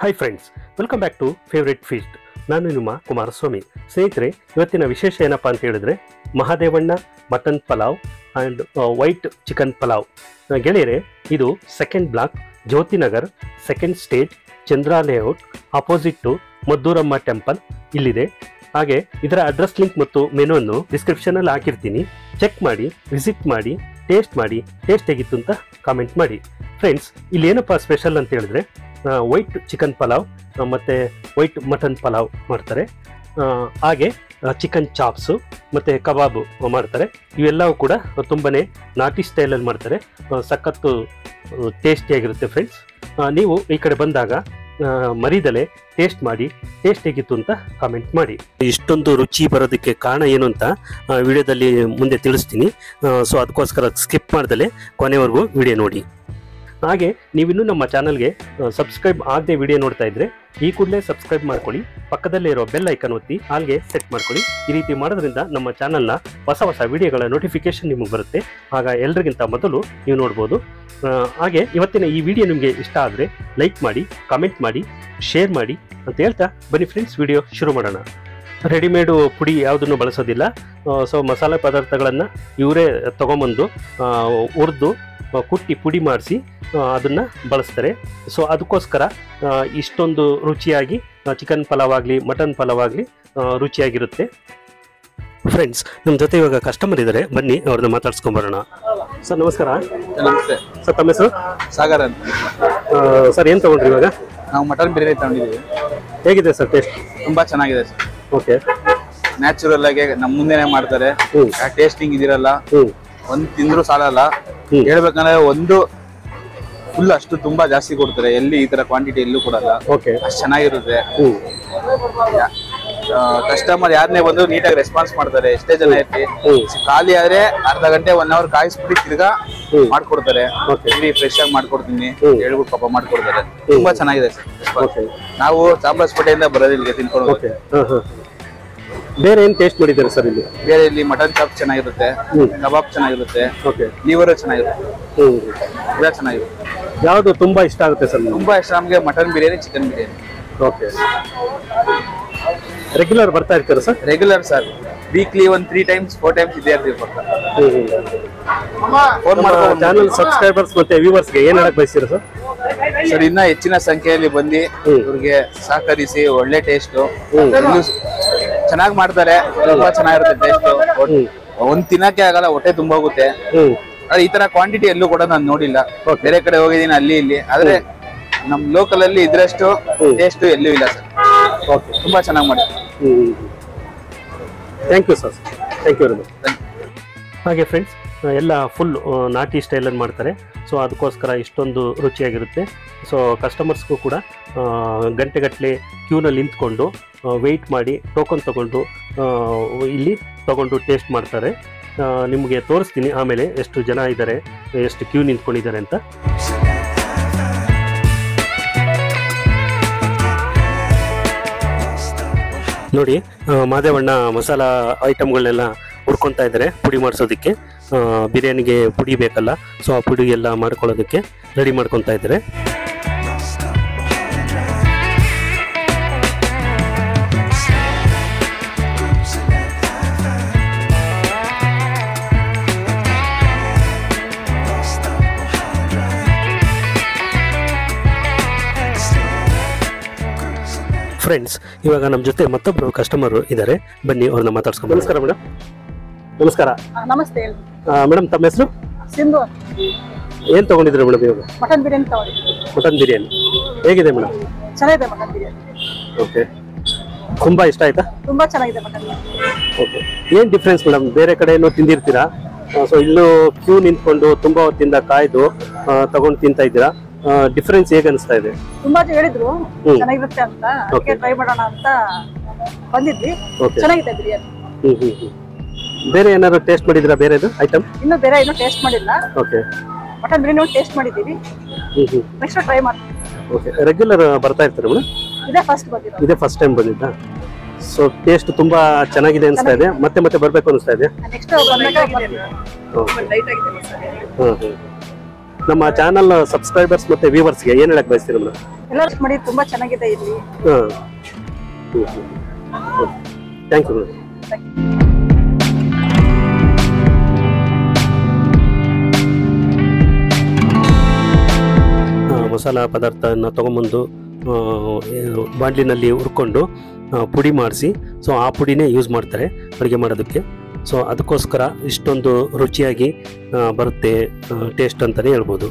Hi friends, welcome back to favourite feast. ನಾನು ನಿಮ್ಮ ಕುಮಾರಸ್ವಾಮಿ. ಸ್ನೇಹಿತರೆ, ಇವತ್ತಿನ ವಿಶೇಷ ಏನಪ್ಪ ಅಂತ ಹೇಳಿದ್ರೆ Mahadevanna mutton pulao and white chicken pulao. ಗೆಳೆಯರೆ, ಇದು second block, Jyotinagar, second stage, Chandra layout, opposite to Madduramma temple ಇಲ್ಲಿದೆ. ಹಾಗೆ ಇದರ ಅಡ್ರೆಸ್ ಲಿಂಕ್ ಮತ್ತು ಮೆನುವನ್ನು ಡಿಸ್ಕ್ರಿಪ್ಷನಲ್ಲಿ ಹಾಕಿರ್ತೀನಿ. ಚೆಕ್ ಮಾಡಿ, ವಿಸಿಟ್ ಮಾಡಿ, ಟೇಸ್ಟ್ ಮಾಡಿ, ಟೇಸ್ಟ್ ಹೇಗಿತ್ತು ಅಂತ ಕಾಮೆಂಟ್ ಮಾಡಿ. ಫ್ರೆಂಡ್ಸ್, ಇಲ್ಲಿ ಏನಪ್ಪ ಸ್ಪೆಷಲ್ ಅಂತ ಹೇಳಿದ್ರೆ ವೈಟ್ ಚಿಕನ್ ಪಲಾವ್ ಮತ್ತು ವೈಟ್ ಮಟನ್ ಪಲಾವ್ ಮಾಡ್ತಾರೆ. ಹಾಗೆ ಚಿಕನ್ ಚಾಪ್ಸು ಮತ್ತು ಕಬಾಬು ಮಾಡ್ತಾರೆ. ಇವೆಲ್ಲವೂ ಕೂಡ ತುಂಬನೇ ನಾಟಿ ಸ್ಟೈಲಲ್ಲಿ ಮಾಡ್ತಾರೆ. ಸಖತ್ತು ಟೇಸ್ಟಿಯಾಗಿರುತ್ತೆ ಫ್ರೆಂಡ್ಸ್. ನೀವು ಈ ಕಡೆ ಬಂದಾಗ ಮರಿದಲೆ ಟೇಸ್ಟ್ ಮಾಡಿ, ಟೇಸ್ಟ್ ಹೇಗಿತ್ತು ಅಂತ ಕಾಮೆಂಟ್ ಮಾಡಿ. ಇಷ್ಟೊಂದು ರುಚಿ ಬರೋದಕ್ಕೆ ಕಾರಣ ಏನು ಅಂತ ವಿಡಿಯೋದಲ್ಲಿ ಮುಂದೆ ತಿಳಿಸ್ತೀನಿ. ಸೊ ಅದಕ್ಕೋಸ್ಕರ ಸ್ಕಿಪ್ ಮಾಡ್ದಲೆ ಕೊನೆವರೆಗೂ ವಿಡಿಯೋ ನೋಡಿ. ಹಾಗೆ ನೀವಿನ್ನೂ ನಮ್ಮ ಚಾನಲ್ಗೆ ಸಬ್ಸ್ಕ್ರೈಬ್ ಆಗದೆ ವಿಡಿಯೋ ನೋಡ್ತಾ ಇದ್ರೆ ಈ ಕೂಡಲೇ ಸಬ್ಸ್ಕ್ರೈಬ್ ಮಾಡ್ಕೊಳ್ಳಿ. ಪಕ್ಕದಲ್ಲೇ ಇರೋ ಬೆಲ್ ಐಕನ್ ಒತ್ತಿ ಹಾಗೆ ಸೆಟ್ ಮಾಡ್ಕೊಳ್ಳಿ. ಈ ರೀತಿ ಮಾಡೋದ್ರಿಂದ ನಮ್ಮ ಚಾನಲ್ನ ಹೊಸ ಹೊಸ ವಿಡಿಯೋಗಳ ನೋಟಿಫಿಕೇಶನ್ ನಿಮಗೆ ಬರುತ್ತೆ. ಆಗ ಎಲ್ರಿಗಿಂತ ಮೊದಲು ನೀವು ನೋಡ್ಬೋದು. ಹಾಗೆ ಇವತ್ತಿನ ಈ ವಿಡಿಯೋ ನಿಮಗೆ ಇಷ್ಟ ಆದರೆ ಲೈಕ್ ಮಾಡಿ, ಕಾಮೆಂಟ್ ಮಾಡಿ, ಶೇರ್ ಮಾಡಿ ಅಂತ ಹೇಳ್ತಾ ಬನ್ನಿ ಫ್ರೆಂಡ್ಸ್, ವಿಡಿಯೋ ಶುರು ಮಾಡೋಣ. ರೆಡಿಮೇಡು ಪುಡಿ ಯಾವುದನ್ನು ಬಳಸೋದಿಲ್ಲ. ಸೊ ಮಸಾಲೆ ಪದಾರ್ಥಗಳನ್ನು ಇವರೇ ತೊಗೊಂಬಂದು ಹುರಿದು ಕುಟ್ಟಿ ಪುಡಿ ಮಾಡಿಸಿ ಅದನ್ನು ಬಳಸ್ತಾರೆ. ಸೊ ಅದಕ್ಕೋಸ್ಕರ ಇಷ್ಟೊಂದು ರುಚಿಯಾಗಿ ಚಿಕನ್ ಪಲಾವ್ ಆಗಲಿ ಮಟನ್ ಪಲಾವ್ ಆಗಲಿ ರುಚಿಯಾಗಿರುತ್ತೆ. ಫ್ರೆಂಡ್ಸ್, ನಮ್ಮ ಜೊತೆ ಇವಾಗ ಕಸ್ಟಮರ್ ಇದ್ದಾರೆ, ಬನ್ನಿ ಅವ್ರನ್ನ ಮಾತಾಡ್ಸ್ಕೊಂಬರೋಣ. ಸರ್ ನಮಸ್ಕಾರ. ನಮಸ್ತೆ ಸರ್, ತಮ್ಮ ಹೆಸರು? ಸಾಗರ್ ಅಂತ. ಸರ್, ಏನು ತೊಗೊಂಡ್ರಿ ಇವಾಗ? ನಾವು ಮಟನ್ ಬಿರಿಯಾನಿ ತಗೊಂಡಿದ್ದೀವಿ. ಹೇಗಿದೆ ಸರ್ ಟೇಸ್ಟ್? ತುಂಬಾ ಚೆನ್ನಾಗಿದೆ ಸರ್. ಓಕೆ, ನ್ಯಾಚುರಲ್ ಆಗಿ ನಮ್ಮ ಮುಂದೆನೆ ಮಾಡ್ತಾರೆ. ಟೇಸ್ಟಿಂಗ್ ಇದಿರಲ್ಲ, ಒಂದು ತಿಂದ್ರು ಸಾಲಲ್ಲ. ಹೇಳ್ಬೇಕಂದ್ರೆ ಒಂದು ಫುಲ್ ಅಷ್ಟು ತುಂಬಾ ಜಾಸ್ತಿ ಕೊಡ್ತಾರೆ. ಎಲ್ಲಿ ಈ ತರ ಕ್ವಾಂಟಿಟಿ ಎಲ್ಲೂ ಕೊಡಲ್ಲ. ಓಕೆ, ಅಷ್ಟು ಚೆನ್ನಾಗಿರುತ್ತೆ. ಕಸ್ಟಮರ್ ಯಾರನ್ನೇ ಬಂದು ನೀಟಾಗಿ ರೆಸ್ಪಾನ್ಸ್ ಮಾಡ್ತಾರೆ. ಎಷ್ಟೇ ಜನ ಇರ್ತಿ, ಖಾಲಿ ಆದ್ರೆ ಅರ್ಧ ಗಂಟೆ 1 hour ಕಾಯಿಸ್ಬಿಟ್ಟು ತಿರ್ಗಾ ಮಾಡ್ಕೊಡ್ತಾರೆ. ಫ್ರೆಶ್ ಆಗಿ ಮಾಡ್ಕೊಡ್ತೀನಿ ಹೇಳ್ಬಿಟ್ಟು ಪಾಪ ಮಾಡ್ಕೊಡ್ತಾರೆ. ತುಂಬಾ ಚೆನ್ನಾಗಿದೆ ಸರ್. ನಾವು ಚಾಮರಾಜಪೇಟೆಯಿಂದ ಬರೋದು ಇಲ್ಲಿಗೆ ತಿನ್ಕೊಂಡು. ಬೇರೆ ಏನು ಟೇಸ್ಟ್ ಮಾಡಿದ್ದಾರೆ ಸರ್ ಇಲ್ಲಿ? ಬೇರೆ ಇಲ್ಲಿ ಮಟನ್ ಚಾಪ್ ಚೆನ್ನಾಗಿರುತ್ತೆ, ಕಬಾಬ್ ಚೆನ್ನಾಗಿರುತ್ತೆ, ಲಿವರ್ ಚೆನ್ನಾಗಿರುತ್ತೆ, ಎಲ್ಲ ಚೆನ್ನಾಗಿರುತ್ತೆ. ಯಾವುದು ತುಂಬಾ ಇಷ್ಟ ಆಗುತ್ತೆ ಸರ್? ತುಂಬಾ ಇಷ್ಟ ನಮಗೆ mutton biryani, chicken biryani. Okay, regular ಬರ್ತಾ ಇರ್ತೀರಾ sir? Regular sir, weekly 3 times 4 times ಇದೇ ಇರ್ತೀವಿ ಪಕ್ಕ. ಫೋನ್ ಮಾಡ್ಕೊಂಡು ಚಾನಲ್ ಸಬ್ಸ್ಕ್ರೈಬರ್ಸ್ ಮತ್ತೆ ವ್ಯೂವರ್ಸ್ಗೆ ಏನ್ ಹೇಳಕ್ ಬಯಸ್ತೀರಾ ಸರ್? ಸರ್, ಇನ್ನ ಹೆಚ್ಚಿನ ಸಂಖ್ಯೆಯಲ್ಲಿ ಬಂದು ಇವ್ರಿಗೆ ಸಹಕರಿಸಿ. ಒಳ್ಳೆ ಟೇಸ್ಟ್, ಚೆನ್ನಾಗಿ ಮಾಡ್ತಾರೆ. ತುಂಬಾ ಚೆನ್ನಾಗಿರುತ್ತೆ ಟೇಸ್ಟ್. ಒಂದ್ ತಿನ್ನಕ್ಕೆ ಆಗಲ್ಲ, ಹೊಟ್ಟೆ ತುಂಬಾ ಹೋಗುತ್ತೆ. ಈ ತರ ಕ್ವಾಂಟಿಟಿ ಎಲ್ಲೂ ಕೂಡ ನಾನು ನೋಡಿಲ್ಲ. ಬೇರೆ ಕಡೆ ಹೋಗಿದ್ದೀನಿ ಅಲ್ಲಿ ಇಲ್ಲಿ, ಆದ್ರೆ ನಮ್ ಲೋಕಲ್ ಅಲ್ಲಿ ಇದ್ರಷ್ಟು ಟೇಸ್ಟ್ ಎಲ್ಲೂ ಇಲ್ಲ ಸರ್. ತುಂಬಾ ಚೆನ್ನಾಗಿ ಮಾಡ್ತಾರೆ. Thank you sir, thank you very much. ಹಾಗೆ ಫ್ರೆಂಡ್ಸ್, ಎಲ್ಲ ಫುಲ್ ನಾಟಿ ಸ್ಟೈಲಲ್ಲಿ ಮಾಡ್ತಾರೆ. ಸೊ ಅದಕ್ಕೋಸ್ಕರ ಇಷ್ಟೊಂದು ರುಚಿಯಾಗಿರುತ್ತೆ. ಸೊ ಕಸ್ಟಮರ್ಸ್ಗೂ ಕೂಡ ಗಂಟೆಗಟ್ಟಲೆ ಕ್ಯೂನಲ್ಲಿ ನಿಂತ್ಕೊಂಡು ವೆಯ್ಟ್ ಮಾಡಿ ಟೋಕನ್ ತೊಗೊಂಡು ಇಲ್ಲಿ ತೊಗೊಂಡು ಟೇಸ್ಟ್ ಮಾಡ್ತಾರೆ. ನಿಮಗೆ ತೋರಿಸ್ತೀನಿ ಆಮೇಲೆ ಎಷ್ಟು ಜನ ಇದ್ದಾರೆ, ಎಷ್ಟು ಕ್ಯೂ ನಿಂತ್ಕೊಂಡಿದ್ದಾರೆ ಅಂತ. ನೋಡಿ, ಮಾದೇವಣ್ಣ ಮಸಾಲ ಐಟಮ್ಗಳನ್ನೆಲ್ಲ ಹುರ್ಕೊತಾ ಇದ್ದಾರೆ ಪುಡಿ ಮಾಡಿಸೋದಕ್ಕೆ. ಬಿರಿಯಾನಿಗೆ ಪುಡಿ ಬೇಕಲ್ಲ, ಸೊ ಆ ಪುಡಿ ಎಲ್ಲ ಮಾಡ್ಕೊಳ್ಳೋದಕ್ಕೆ ರೆಡಿ ಮಾಡ್ಕೊತಾ ಇದ್ದಾರೆ. ಫ್ರೆಂಡ್ಸ್, ಇವಾಗ ನಮ್ಮ ಜೊತೆ ಮತ್ತೊಬ್ಬರು ಕಸ್ಟಮರ್ ಇದ್ದಾರೆ, ಬನ್ನಿ ಅವ್ರನ್ನ ಮಾತಾಡ್ಸ್ಕೊಂಡು. ನಮಸ್ಕಾರ ಮೇಡಮ್. ನಮಸ್ಕಾರ. ನಮಸ್ತೆ ಮೇಡಮ್, ತಮ್ಮ ಹೆಸರು? ಸಿಂಧು. ಏನ್ ತಗೊಂಡಿದ್ರಿ ಮೇಡಮ್ ಇವಾಗ? ಮಟನ್ ಬಿರಿಯಾನಿ ತಗೊಂಡಿದ್ವಿ. ಮಟನ್ ಬಿರಿಯಾನಿ ಹೇಗಿದೆ ಮೇಡಮ್? ಚೆನ್ನಾಗಿದೆ ಮಟನ್ ಬಿರಿಯಾನಿ. ಓಕೆ, ತುಂಬಾ ಇಷ್ಟ ಆಯ್ತಾ? ತುಂಬಾ ಚೆನ್ನಾಗಿದೆ ಮಟನ್. ಓಕೆ, ಏನ್ ಡಿಫ್ರೆನ್ಸ್ ಮೇಡಮ್? ಬೇರೆ ಕಡೆ ಏನೋ ತಿಂದಿರ್ತೀರಾ, ಸೊ ಇಲ್ಲೂ ಕ್ಯೂ ನಿಂತ್ಕೊಂಡು ತುಂಬಾ ಹೊತ್ತಿಂದ ಕಾಯ್ದು ತಗೊಂಡು ತಿಂತಾ ಇದ್ದೀರಾ. ಡಿಫ್ರೆನ್ಸ್ ಹೇಗೆ ಅನಿಸ್ತಾ ಇದೆ? ತುಂಬಾ ಜನ ಹೇಳಿದ್ರು ಚೆನ್ನಾಗಿರುತ್ತೆ ಅಂತ, ಅದಕ್ಕೆ ಟ್ರೈ ಮಾಡೋಣ ಅಂತ ಬಂದಿದ್ವಿ. ಚೆನ್ನಾಗಿದೆ ಬಿರಿಯಾನಿ. ಬೇರೆ ಏನಾದ್ರು ಟೇಸ್ಟ್ ಮಾಡಿದ್ರಾ ಬೇರೆದು ಐಟಮ್? ಇನ್ನು ಬೇರೆ ಏನು ಟೇಸ್ಟ್ ಮಾಡಿಲ್ಲ. ಓಕೆ, ಮಟನ್ ಬಿರಿಯಾನಿ ಟೇಸ್ಟ್ ಮಾಡಿದ್ದೀವಿ. ನೆಕ್ಸ್ಟ್ ಟ್ರೈ ಮಾಡ್ತೀವಿ. ಓಕೆ, ರೆಗ್ಯುಲರ್ ಬರ್ತಾ ಇರ್ತಾರೆ ಮೇಡಮ್? ಇದೇ ಫಸ್ಟ್ ಬಂದಿದ್ದು. ಇದೇ ಫಸ್ಟ್ ಟೈಮ್ ಬಂದಿದ್ದಾ? ಸೊ ಟೇಸ್ಟ್ ತುಂಬಾ ಚೆನ್ನಾಗಿದೆ ಅನಿಸ್ತಾ ಇದೆ, ಮತ್ತೆ ಮತ್ತೆ ಬರ್ಬೇಕು ಅನಿಸ್ತಾ ಇದೆ. ನೆಕ್ಸ್ಟ್ ಬಂದಾಗ ಬರ್ತೀವಿ. ಲೈಟ್ ಆಗಿದೆ ಮಸಾಲೆ. ನಮ್ಮ ಚಾನಲ್ ಸಬ್ಸ್ಕ್ರೈಬರ್ಸ್ ಮತ್ತೆ ವ್ಯೂವರ್ಸ್ಗೆ ಏನು ಹೇಳಕ್ ಬಯಸ್ತೀರಿ ಮೇಡಮ್? ಎಲ್ಲರೂ ಮಾಡಿ ತುಂಬಾ ಚೆನ್ನಾಗಿದೆ ಇಲ್ಲಿ. Thank you madam. ಮಸಾಲ ಪದಾರ್ಥನ ತೊಗೊಂಬಂದು ಬಾಂಡ್ಲಿನಲ್ಲಿ ಹುರ್ಕೊಂಡು ಪುಡಿ ಮಾಡಿಸಿ, ಸೊ ಆ ಪುಡಿನೇ ಯೂಸ್ ಮಾಡ್ತಾರೆ ಅಡುಗೆ ಮಾಡೋದಕ್ಕೆ. ಸೊ ಅದಕ್ಕೋಸ್ಕರ ಇಷ್ಟೊಂದು ರುಚಿಯಾಗಿ ಬರುತ್ತೆ ಟೇಸ್ಟ್ ಅಂತಲೇ ಹೇಳ್ಬೋದು.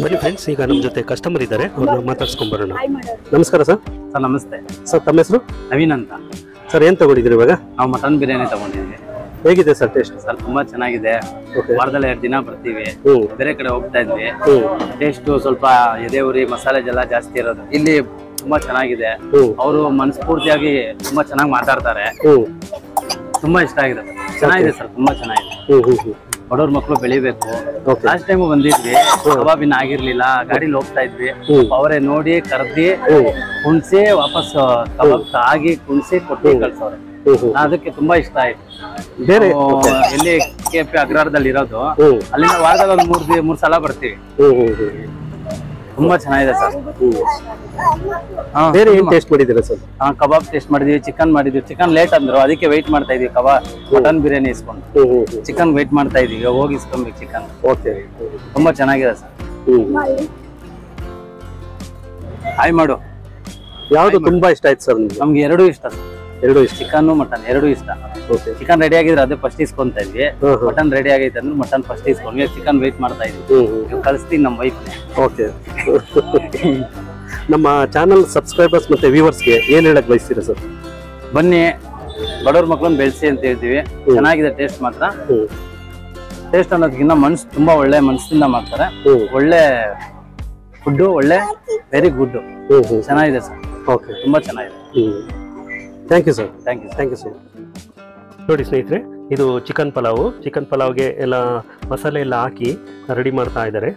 ಬನ್ನಿ ಫ್ರೆಂಡ್ಸ್, ಈಗ ನಮ್ಮ ಜೊತೆ ಕಸ್ಟಮರ್ ಇದ್ದಾರೆ, ಅವ್ರನ್ನ ಮಾತಾಡ್ಸ್ಕೊಂಡ್ ಬರೋಣ. ನಮಸ್ಕಾರ ಸರ್. ಸರ್ ನಮಸ್ತೆ. ಸರ್ ತಮ್ಮ ಹೆಸರು? ನವೀನ್ ಅಂತ. ಸರ್ ಏನ್ ತಗೊಂಡಿದ್ದೀರಿ ಇವಾಗ? ನಾವು ಮಟನ್ ಬಿರಿಯಾನಿ ತಗೊಂಡಿದ್ವಿ. ಹೇಗಿದೆ ಸರ್ ಟೇಸ್ಟ್? ಸರ್ ತುಂಬಾ ಚೆನ್ನಾಗಿದೆ. ವಾರದಲ್ಲಿ 2 ದಿನ ಬರ್ತೀವಿ, ಬೇರೆ ಕಡೆ ಹೋಗ್ತಾ ಇದ್ವಿ. ಟೇಸ್ಟ್ ಸ್ವಲ್ಪ ಎದೆ ಉರಿ ಮಸಾಲೆ ಎಲ್ಲ ಜಾಸ್ತಿ ಇರೋದು. ಇಲ್ಲಿ ತುಂಬಾ ಚೆನ್ನಾಗಿದೆ. ಅವರು ಮನಸ್ಫೂರ್ತಿಯಾಗಿ ತುಂಬಾ ಚೆನ್ನಾಗಿ ಮಾತಾಡ್ತಾರೆ. ತುಂಬಾ ಇಷ್ಟ ಆಗಿದೆ. ಚೆನ್ನಾಗಿದೆ ಸರ್, ತುಂಬಾ ಚೆನ್ನಾಗಿದೆ. ಬಡವ್ರ ಮಕ್ಕಳು ಬೆಳಿಬೇಕು. ಲಾಸ್ಟ್ ಟೈಮ್ ಬಂದಿದ್ವಿ, ಕಬಾಬಿನ ಆಗಿರ್ಲಿಲ್ಲ, ಗಾಡಿಲಿ ಹೋಗ್ತಾ ಇದ್ವಿ. ಅವರೇ ನೋಡಿ ಕರ್ದಿ ಕುಣ್ಸಿ ವಾಪಸ್ ಕಬಾಬ್ ಆಗಿ ಕುಣ್ಸಿ ಕೊಟ್ಟು ಕಳ್ಸವ್ರೆ. ಅದಕ್ಕೆ ತುಂಬಾ ಇಷ್ಟ ಆಯ್ತು. ಬೇರೆ ಎಲ್ಲಿ KP ಅಗ್ರಹಾರದಲ್ಲಿ ಇರೋದು, ಅಲ್ಲಿಂದ ವಾರದಾಗ ಒಂದು 3 ಸಲ ಬರ್ತೀವಿ. ತುಂಬಾ ಚೆನ್ನಾಗಿದೆ ಸರ್. ಬೇರೆ ಏನ್ ಟೇಸ್ಟ್ ಮಾಡಿದ್ದೀರಾ ಸರ್? ಕಬಾಬ್ ಟೇಸ್ಟ್ ಮಾಡಿದ್ವಿ, ಚಿಕನ್ ಮಾಡಿದ್ವಿ. ಚಿಕನ್ ಲೇಟ್ ಅಂದ್ರು, ಅದಕ್ಕೆ ವೆಯ್ಟ್ ಮಾಡ್ತಾ ಇದೀವಿ. ಮಟನ್ ಬಿರಿಯಾನಿ ಇಸ್ಕೊಂಡು ಚಿಕನ್ ವೆಯ್ಟ್ ಮಾಡ್ತಾ ಇದೀವಿ. ಹೋಗಿ ಇಸ್ಕೊಬೇಕು ಚಿಕನ್. ಓಕೆ, ತುಂಬಾ ಚೆನ್ನಾಗಿದೆ ಸರ್. ಹಾಯ್ ಮಾಡು. ಯಾವ್ದು ತುಂಬಾ ಇಷ್ಟ ಆಯ್ತು ಸರ್ ನಿಮ್ಗೆ? ನಮ್ಗೆ ಎರಡೂ ಇಷ್ಟ ಸರ್. ಎರಡು ಇಷ್ಟ? ಚಿಕನ್ ಮಟನ್ ಎರಡೂ ಇಷ್ಟ. ಚಿಕನ್ ರೆಡಿ ಆಗಿದ್ರೆ ಅದೇ ಫಸ್ಟ್ ಇಸ್ಕೊಂತ ಇದ್ವಿ. ಮಟನ್ ರೆಡಿ ಆಗೈತೆ ಅಂದ್ರೆ ಮಟನ್ ಫಸ್ಟ್ ಇಸ್ಕೊಂಡ್ವಿ. ಚಿಕನ್ ವೆಯ್ಟ್ ಮಾಡ್ತಾ ಇದೀವಿ. ಕಳಿಸ್ತೀನಿ ನಮ್ಮ ವೈಫ್. ಓಕೆ. ನಮ್ಮ ಚಾನಲ್ ಸಬ್ಸ್ಕ್ರೈಬರ್ಸ್ ಮತ್ತೆ ವ್ಯೂವರ್ಸ್ಗೆ ಏನ್ ಹೇಳಕ್ ಬಯಸ್ತೀರಾ ಸರ್? ಬನ್ನಿ, ಬಡವ್ರ ಮಕ್ಳನ್ನ ಬೆಳೆಸಿ ಅಂತ ಹೇಳ್ತೀವಿ. ಚೆನ್ನಾಗಿದೆ ಟೇಸ್ಟ್ ಮಾತ್ರ. ಟೇಸ್ಟ್ ಅನ್ನೋದಕ್ಕಿಂತ ಮನ್ಸು ತುಂಬಾ ಒಳ್ಳೆ ಮನಸ್ಸಿಂದ ಮಾಡ್ತಾರೆ. ಒಳ್ಳೆ ಫುಡ್, ಒಳ್ಳೆ ವೆರಿ ಗುಡ್. ಚೆನ್ನಾಗಿದೆ ಸರ್. ಓಕೆ, ತುಂಬಾ ಚೆನ್ನಾಗಿದೆ. Thank you sir. Thank you. Thank you sir. ನೋಡಿ ಸ್ನೇಹಿತರೆ, ಇದು ಚಿಕನ್ ಪಲಾವು. ಚಿಕನ್ ಪಲಾವ್ಗೆ ಎಲ್ಲ ಮಸಾಲೆ ಎಲ್ಲ ಹಾಕಿ ರೆಡಿ ಮಾಡ್ತಾ ಇದ್ದಾರೆ.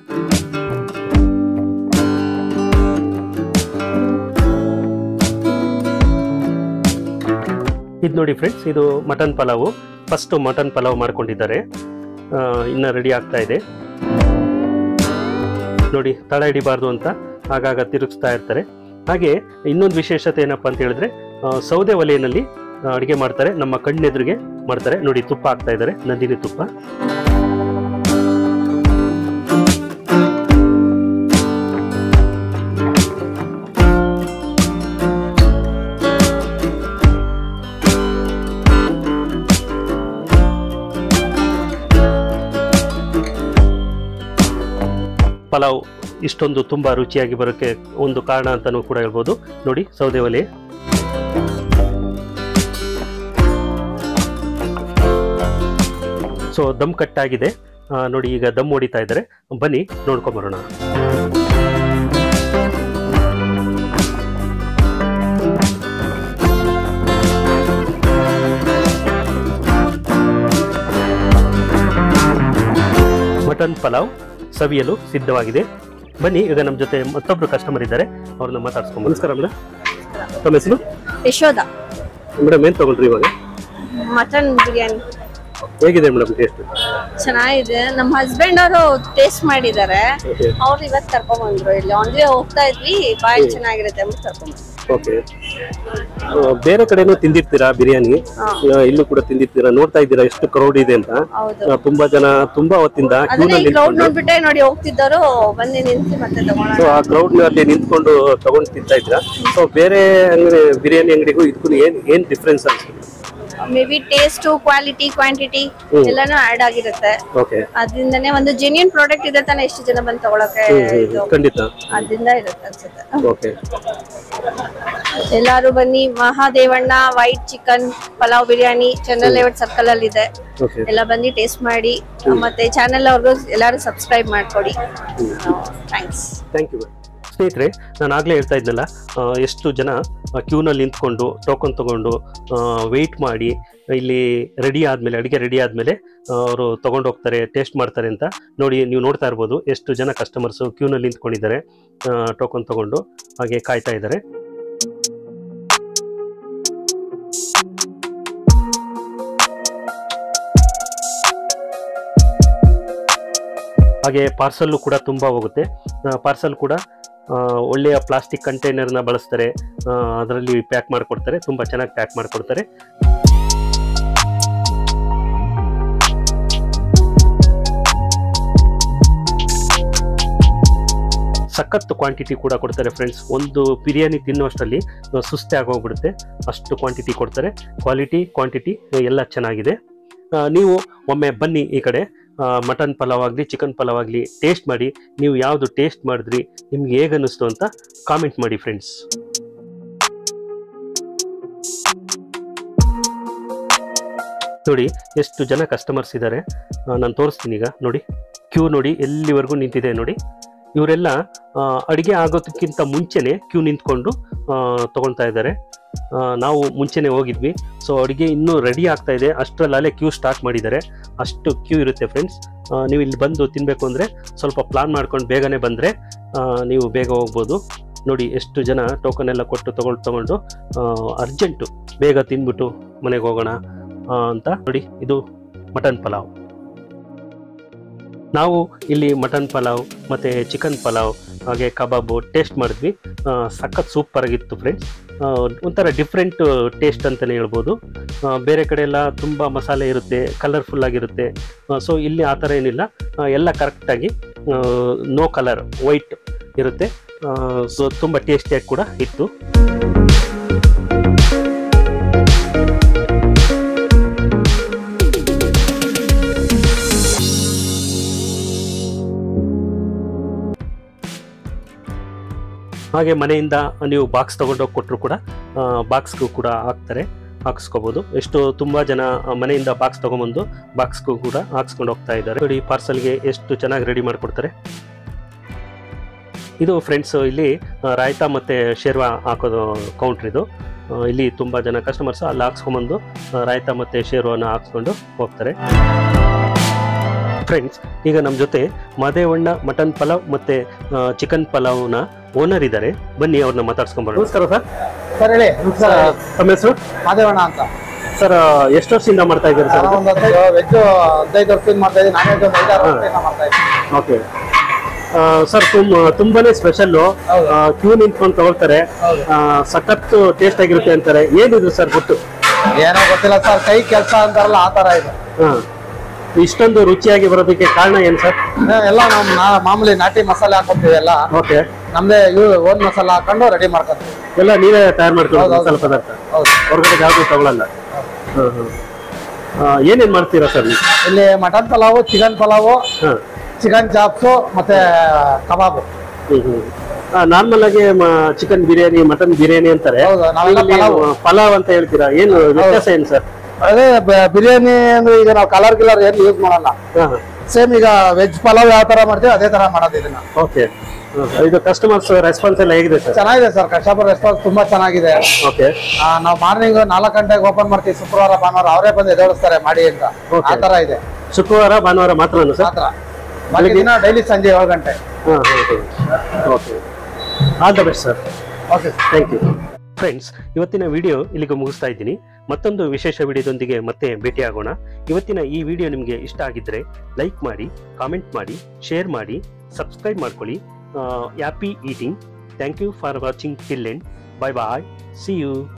ಇದು ನೋಡಿ ಫ್ರೆಂಡ್ಸ್, ಇದು mutton pulao. First mutton pulao ಮಾಡ್ಕೊಂಡಿದ್ದಾರೆ, ಇನ್ನ ರೆಡಿ ಆಗ್ತಾ ಇದೆ. ನೋಡಿ, ತಳ ಹಿಡಿಬಾರ್ದು ಅಂತ ಆಗಾಗ ತಿರುಗಿಸ್ತಾ ಇರ್ತಾರೆ. ಹಾಗೆ ಇನ್ನೊಂದು ವಿಶೇಷತೆ ಏನಪ್ಪಾ ಅಂತ ಹೇಳಿದ್ರೆ, ಸೌದೆ ಒಲೆಯಲ್ಲಿ ಅಡುಗೆ ಮಾಡ್ತಾರೆ. ನಮ್ಮ ಕಣ್ಣೆದುರಿಗೆ ಮಾಡ್ತಾರೆ. ನೋಡಿ, ತುಪ್ಪ ಹಾಕ್ತಾ ಇದ್ದಾರೆ, ನಂದಿನಿ ತುಪ್ಪ. ಪಲಾವ್ ಇಷ್ಟೊಂದು ತುಂಬಾ ರುಚಿಯಾಗಿ ಬರೋಕ್ಕೆ ಒಂದು ಕಾರಣ ಅಂತಾನೂ ಕೂಡ ಹೇಳ್ಬೋದು. ನೋಡಿ, ಸೌದೆ ಒಲೆ. ಸೊ ದಮ್ ಕಟ್ಟಾಗಿದೆ ನೋಡಿ. ಈಗ ದಮ್ ಹೊಡಿತಾ ಇದ್ದಾರೆ. ಬನ್ನಿ ನೋಡ್ಕೊಂಬರೋಣ. ಮಟನ್ ಪಲಾವ್ ಸವಿಯಲು ಸಿದ್ಧವಾಗಿದೆ. ಬನ್ನಿ, ಈಗ ನಮ್ಮ ಜೊತೆ ಮತ್ತೊಬ್ರು ಕಸ್ಟಮರ್ ಇದ್ದಾರೆ, ಅವ್ರನ್ನ ಮಾತಾಡ್ಸ್ಕೊಂಡು. ನಮಸ್ಕಾರ ಮೇಡಮ್, ತಮ್ಮ ಹೆಸರು? ಯಶೋಧ. ಮೇಡಮ್ ಏನ್ ತಗೊಂಡ್ರಿ ಇವಾಗ? ಮಟನ್ ಬಿರಿಯಾನಿ. ಹೇಗಿದೆ ಮೇಡಮ್ ಟೇಸ್ಟ್? ಚೆನ್ನಾಗಿದೆ. ನಮ್ಮ ಹಸ್ಬೆಂಡ್ ಅವರು ಟೇಸ್ಟ್ ಮಾಡಿದ್ದಾರೆ. ಅವ್ರು ಇವತ್ತು ಕರ್ಕೊಂಡ್ ಬಂದ್ರು. ಇಲ್ಲಿ ಆನ್ ದಿ ವೇ ಹೋಗ್ತಾ ಇದ್ವಿ, ಬಾಯಿ ಚೆನ್ನಾಗಿರುತ್ತೆ ಅಂತ ಕರ್ಕೊಂಡ್ ಬಂದ್ರು. ಓಕೆ. ಬೇರೆ ಕಡೆನೂ ತಿಂದಿರ್ತೀರಾ ಬಿರಿಯಾನಿ, ಇಲ್ಲೂ ಕೂಡ ತಿಂದಿರ್ತೀರಾ, ನೋಡ್ತಾ ಇದ್ದೀರಾ ಎಷ್ಟು ಕ್ರೌಡ್ ಇದೆ ಅಂತ. ತುಂಬಾ ಜನ ತುಂಬಾ ಹೊತ್ತಿಂದ ನೋಡ್ಬಿಟ್ಟೆ ನೋಡಿ ಹೋಗ್ತಿದ್ದವರು ಬಂದು ನಿಂತು ಮತ್ತೆ ತಗೊಳ್ಳೋಣ. ಸೊ ಆ ಕ್ರೌಡ್ ನಲ್ಲಿ ನಿಂತ್ಕೊಂಡು ತಗೊಂಡು ತಿಂತಾ ಇದ್ದೀರಾ. ಸೊ ಬೇರೆ ಅಂಗಡಿ ಬಿರಿಯಾನಿ ಅಂಗಡಿಗೂ ಇದಕ್ಕೂ ಏನ್ ಡಿಫ್ರೆನ್ಸ್ ಅನ್ಸುತ್ತೆ? May be taste, quality, quantity ಎಲ್ಲಾನು ಆಡ್ ಆಗಿರುತ್ತೆ. ಅದರಿಂದನೇ ಒಂದು ಜೆನ್ಯೂನ್ ಪ್ರಾಡಕ್ಟ್ ಇದೆ ತಾನೆ ಎಷ್ಟು ಜನ ಬಂದು ತಗೊಳಕ್ಕೆ ಖಂಡಿತ ಅದರಿಂದ ಇರುತ್ತೆ ಅನ್ಸುತ್ತೆ. ಎಲ್ಲಾರು ಬನ್ನಿ. Mahadevanna white chicken pulao biryani general layout circle ಅಲ್ಲಿ ಇದೆ. ಎಲ್ಲ ಬನ್ನಿ ಟೇಸ್ಟ್ ಮಾಡಿ. ಮತ್ತೆ ಚಾನೆಲ್ ಅವ್ರಿಗೂ ಎಲ್ಲಾರು ಸಬ್ಸ್ಕ್ರೈಬ್ ಮಾಡ್ಕೊಡಿ. Thank you. ಸ್ನೇಹಿತರೆ, ನಾನು ಆಗ್ಲೇ ಹೇಳ್ತಾ ಇದ್ನಲ್ಲ, ಎಷ್ಟು ಜನ ಕ್ಯೂನಲ್ಲಿ ನಿಂತ್ಕೊಂಡು ಟೋಕನ್ ತಗೊಂಡು ವೆಯ್ಟ್ ಮಾಡಿ ಇಲ್ಲಿ ರೆಡಿ ಆದಮೇಲೆ, ಅಡುಗೆ ರೆಡಿ ಆದಮೇಲೆ ಅವರು ತೊಗೊಂಡು ಹೋಗ್ತಾರೆ, ಟೇಸ್ಟ್ ಮಾಡ್ತಾರೆ ಅಂತ ನೋಡಿ. ನೀವು ನೋಡ್ತಾ ಇರ್ಬೋದು ಎಷ್ಟು ಜನ ಕಸ್ಟಮರ್ಸು ಕ್ಯೂನಲ್ಲಿ ನಿಂತ್ಕೊಂಡಿದ್ದಾರೆ, ಟೋಕನ್ ತಗೊಂಡು ಹಾಗೆ ಕಾಯ್ತಾ ಇದ್ದಾರೆ. ಹಾಗೆ ಪಾರ್ಸಲ್ಲು ಕೂಡ ತುಂಬ ಹೋಗುತ್ತೆ. ಪಾರ್ಸಲ್ ಕೂಡ ಒಳ್ಳೆಯ ಪ್ಲಾಸ್ಟಿಕ್ ಕಂಟೈನರ್ನ ಬಳಸ್ತಾರೆ, ಅದರಲ್ಲಿ ಪ್ಯಾಕ್ ಮಾಡಿಕೊಡ್ತಾರೆ, ತುಂಬ ಚೆನ್ನಾಗಿ ಪ್ಯಾಕ್ ಮಾಡಿಕೊಡ್ತಾರೆ. ಸಖತ್ ಕ್ವಾಂಟಿಟಿ ಕೂಡ ಕೊಡ್ತಾರೆ ಫ್ರೆಂಡ್ಸ್. ಒಂದು ಬಿರಿಯಾನಿ ತಿನ್ನುವಷ್ಟರಲ್ಲಿ ಸುಸ್ತೆ ಆಗೋಗ್ಬಿಡುತ್ತೆ, ಅಷ್ಟು ಕ್ವಾಂಟಿಟಿ ಕೊಡ್ತಾರೆ. ಕ್ವಾಲಿಟಿ, ಕ್ವಾಂಟಿಟಿ ಎಲ್ಲ ಚೆನ್ನಾಗಿದೆ. ನೀವು ಒಮ್ಮೆ ಬನ್ನಿ ಈ ಕಡೆ. ಮಟನ್ ಪಲಾವ್ ಆಗಲಿ, ಚಿಕನ್ ಪಲಾವ್ ಆಗಲಿ ಟೇಸ್ಟ್ ಮಾಡಿ. ನೀವು ಯಾವುದು ಟೇಸ್ಟ್ ಮಾಡಿದ್ರಿ, ನಿಮ್ಗೆ ಹೇಗೆ ಅನ್ನಿಸ್ತು ಅಂತ ಕಾಮೆಂಟ್ ಮಾಡಿ ಫ್ರೆಂಡ್ಸ್. ನೋಡಿ ಎಷ್ಟು ಜನ ಕಸ್ಟಮರ್ಸ್ ಇದ್ದಾರೆ, ನಾನು ತೋರಿಸ್ತೀನಿ ಈಗ. ನೋಡಿ ಕ್ಯೂ ನೋಡಿ ಎಲ್ಲಿವರೆಗೂ ನಿಂತಿದೆ ನೋಡಿ. ಇವರೆಲ್ಲ ಅಡುಗೆ ಆಗೋದಕ್ಕಿಂತ ಮುಂಚೆನೆ ಕ್ಯೂ ನಿಂತ್ಕೊಂಡು ತಗೊಳ್ತಾ ಇದ್ದಾರೆ. ನಾವು ಮುಂಚೆನೆ ಹೋಗಿದ್ವಿ, ಸೊ ಅಡುಗೆ ಇನ್ನೂ ರೆಡಿ ಆಗ್ತಾ ಇದೆ, ಅಷ್ಟರಲ್ಲೇ ಕ್ಯೂ ಸ್ಟಾರ್ಟ್ ಮಾಡಿದ್ದಾರೆ. ಅಷ್ಟು ಕ್ಯೂ ಇರುತ್ತೆ ಫ್ರೆಂಡ್ಸ್. ನೀವು ಇಲ್ಲಿ ಬಂದು ತಿನ್ನಬೇಕು ಅಂದರೆ ಸ್ವಲ್ಪ ಪ್ಲಾನ್ ಮಾಡ್ಕೊಂಡು ಬೇಗನೆ ಬಂದರೆ ನೀವು ಬೇಗ ಹೋಗ್ಬೋದು. ನೋಡಿ ಎಷ್ಟು ಜನ ಟೋಕನ್ ಎಲ್ಲ ಕೊಟ್ಟು ತಗೊಂಡು ಅರ್ಜೆಂಟು ಬೇಗ ತಿಂದ್ಬಿಟ್ಟು ಮನೆಗೆ ಹೋಗೋಣ ಅಂತ. ನೋಡಿ ಇದು ಮಟನ್ ಪಲಾವ್. ನಾವು ಇಲ್ಲಿ ಮಟನ್ ಪಲಾವ್ ಮತ್ತು ಚಿಕನ್ ಪಲಾವ್ ಹಾಗೆ ಕಬಾಬು ಟೇಸ್ಟ್ ಮಾಡಿದ್ವಿ. ಸಖತ್ ಸೂಪರ್ ಆಗಿತ್ತು ಫ್ರೆಂಡ್ಸ್. ಒಂಥರ ಡಿಫ್ರೆಂಟ್ ಟೇಸ್ಟ್ ಅಂತಲೇ ಹೇಳ್ಬೋದು. ಬೇರೆ ಕಡೆ ಎಲ್ಲ ತುಂಬ ಮಸಾಲೆ ಇರುತ್ತೆ, ಕಲರ್ಫುಲ್ ಆಗಿರುತ್ತೆ. ಸೊ ಇಲ್ಲಿ ಆ ಥರ ಏನಿಲ್ಲ, ಎಲ್ಲ ಕರೆಕ್ಟಾಗಿ ನೋ ಕಲರ್, ವೈಟ್ ಇರುತ್ತೆ. ಸೊ ತುಂಬ ಟೇಸ್ಟಿಯಾಗಿ ಕೂಡ ಇತ್ತು. ಹಾಗೆ ಮನೆಯಿಂದ ನೀವು ಬಾಕ್ಸ್ ತೊಗೊಂಡೋಗಿ ಕೊಟ್ಟರು ಕೂಡ ಬಾಕ್ಸ್ಗೂ ಕೂಡ ಹಾಕಿಸ್ಕೋಬೋದು. ಎಷ್ಟು ತುಂಬ ಜನ ಮನೆಯಿಂದ ಬಾಕ್ಸ್ ತೊಗೊಂಬಂದು ಬಾಕ್ಸ್ಗೂ ಕೂಡ ಹಾಕ್ಸ್ಕೊಂಡು ಹೋಗ್ತಾ ಇದ್ದಾರೆ. ನೋಡಿ ಪಾರ್ಸಲ್ಗೆ ಎಷ್ಟು ಚೆನ್ನಾಗಿ ರೆಡಿ ಮಾಡಿಕೊಡ್ತಾರೆ. ಇದು ಫ್ರೆಂಡ್ಸ್ ಇಲ್ಲಿ ರಾಯ್ತಾ ಮತ್ತು ಶೇರ್ವಾ ಹಾಕೋದು ಕೌಂಟ್ರ್ ಇದು. ಇಲ್ಲಿ ತುಂಬ ಜನ ಕಸ್ಟಮರ್ಸ್ ಅಲ್ಲಿ ಹಾಕ್ಸ್ಕೊಂಬಂದು ರಾಯ್ತಾ ಮತ್ತು ಶೇರ್ವಾನ ಹಾಕ್ಸ್ಕೊಂಡು ಹೋಗ್ತಾರೆ. ಫ್ರೆಂಡ್ಸ್, ಈಗ ನಮ್ಮ ಜೊತೆ ಮಹದೇವಣ್ಣ ಮಟನ್ ಪಲಾವ್ ಮತ್ತು ಚಿಕನ್ ಪಲಾವ್ನ ಓನರ್ ಇದ್ದಾರೆ. ಬನ್ನಿ ಅವ್ರನ್ನ ಮಾತಾಡ್ಸ್ಕೊಂಬರೋಣ. ನಮಸ್ಕಾರ ಸರ್. ಸರ್ ಹೇಳಿ. ತಮ್ಮ ಹೆಸರು? ಮಹದೇವಣ್ಣ ಅಂತ. ಸರ್ ಎಷ್ಟು ವರ್ಷದಿಂದ ಮಾಡ್ತಾ ಇದ್ದೀರಿ ಸರ್? ಒಂದು ವೆಜ್ 15 ವರ್ಷದಿಂದ ಮಾಡ್ತಾ ಇದ್ದೀನಿ, ನಾನ್ ವೆಜ್ ಒಂದು 5-6 ವರ್ಷದಿಂದ ಮಾಡ್ತಾ ಇದ್ದೀನಿ. ಓಕೆ ಸರ್, ತುಂಬಾನೇ ಸ್ಪೆಷಲ್ಲು. ಕ್ಯೂ ನಿಂತ್ಕೊಂಡು ತಗೊಳ್ತಾರೆ, ಸಖತ್ ಟೇಸ್ಟ್ ಆಗಿರುತ್ತೆ ಅಂತಾರೆ. ಏನಿದ್ರು ಸರ್ ಗೊತ್ತು? ಏನೋ ಗೊತ್ತಿಲ್ಲ ಸರ್, ಕೈ ಕೆಲಸ ಅಂತಾರಲ್ಲ ಆ ತರ ಇದೆ. ಇಷ್ಟೊಂದು ರುಚಿಯಾಗಿ ಬರೋದಕ್ಕೆ ಕಾರಣ ಏನು ಸರ್? ಎಲ್ಲ ಮಾಮೂಲಿ ನಾಟಿ ಮಸಾಲೆ ಹಾಕೊಂತೀವಿ ಎಲ್ಲ. ಓಕೆ. ನಮ್ದೇ ಓನ್ ಮಸಾಲ ಹಾಕೊಂಡು ರೆಡಿ ಮಾಡ್ಕೊಂತೀವಿ. ಎಲ್ಲ ನೀವೇ ತಯಾರು ಮಾಡ್ಕೊಳ್ಳೋದು ಮಸಾಲೆ ಪದಾರ್ಥ? ಹೊರಗಡೆ ಯಾವ್ದು ತಗೊಳಲ್ಲ. ಏನೇನ್ ಮಾಡ್ತೀರಾ ಸರ್ ಇಲ್ಲಿ? Mutton pulao, chicken pulao, chicken chops ಮತ್ತೆ ಕಬಾಬು. ನಾರ್ಮಲ್ ಆಗಿ ಚಿಕನ್ ಬಿರಿಯಾನಿ, ಮಟನ್ ಬಿರಿಯಾನಿ ಅಂತಾರೆ, ಪಲಾವ್ ಅಂತ ಹೇಳ್ತೀರಾ, ಏನು ವ್ಯತ್ಯಾಸ ಏನು ಸರ್? ಅದೇ ಬಿರಿಯಾನಿ ಅಂದ್ರೆ ಈಗ ನಾವು ಕಲರ್ ಗಿಲರ್ ಏನು ಯೂಸ್ ಮಾಡಲ್ಲ. ಸೇಮ್ ಈಗ ವೆಜ್ ಪಲಾವ್ ಯಾವ ತರ ಮಾಡ್ತೀವಿ ಅದೇ ತರ ಮಾಡೋದು ಇದನ್ನ. ಓಕೆ. ಇದು ಕಸ್ಟಮರ್ಸ್ ರೆಸ್ಪಾನ್ಸ್ ಎಲ್ಲ ಹೇಗಿದೆ ಸರ್? ಚೆನ್ನಾಗಿದೆ ಸರ್, ಕಸ್ಟಮರ್ ರೆಸ್ಪಾನ್ಸ್ ತುಂಬಾ ಚೆನ್ನಾಗಿದೆ. ಓಕೆ. ನಾವು ಮಾರ್ನಿಂಗ್ 4 ಗಂಟೆಗೆ ಓಪನ್ ಮಾಡ್ತೀವಿ, ಶುಕ್ರವಾರ ಭಾನುವಾರ ಅವರೇ ಬಂದು ಎದ್ದೇಳಿಸ್ತಾರೆ ಮಾಡಿ ಅಂತ. ಆ ತರ ಇದೆ. ಶುಕ್ರವಾರ ಭಾನುವಾರ ಮಾತ್ರ ಮಾತ್ರ, ಬಾಕಿ ದಿನ ಡೈಲಿ ಸಂಜೆ 7 ಗಂಟೆ. Okay. All the best sir. Okay, thank you. Friends, ಇವತ್ತಿನ ವಿಡಿಯೋ ಇಲ್ಲಿಗೆ ಮುಗಿಸ್ತಾ ಇದ್ದೀನಿ. ಮತ್ತೊಂದು ವಿಶೇಷ ವಿಡಿಯೋದೊಂದಿಗೆ ಮತ್ತೆ ಭೇಟಿಯಾಗೋಣ. ಇವತ್ತಿನ ಈ ವಿಡಿಯೋ ನಿಮಗೆ ಇಷ್ಟ ಆಗಿದ್ರೆ ಲೈಕ್ ಮಾಡಿ, ಕಾಮೆಂಟ್ ಮಾಡಿ, ಶೇರ್ ಮಾಡಿ, ಸಬ್ಸ್ಕ್ರೈಬ್ ಮಾಡ್ಕೊಳ್ಳಿ. Happy eating. Thank you for watching till end. Bye bye. See you.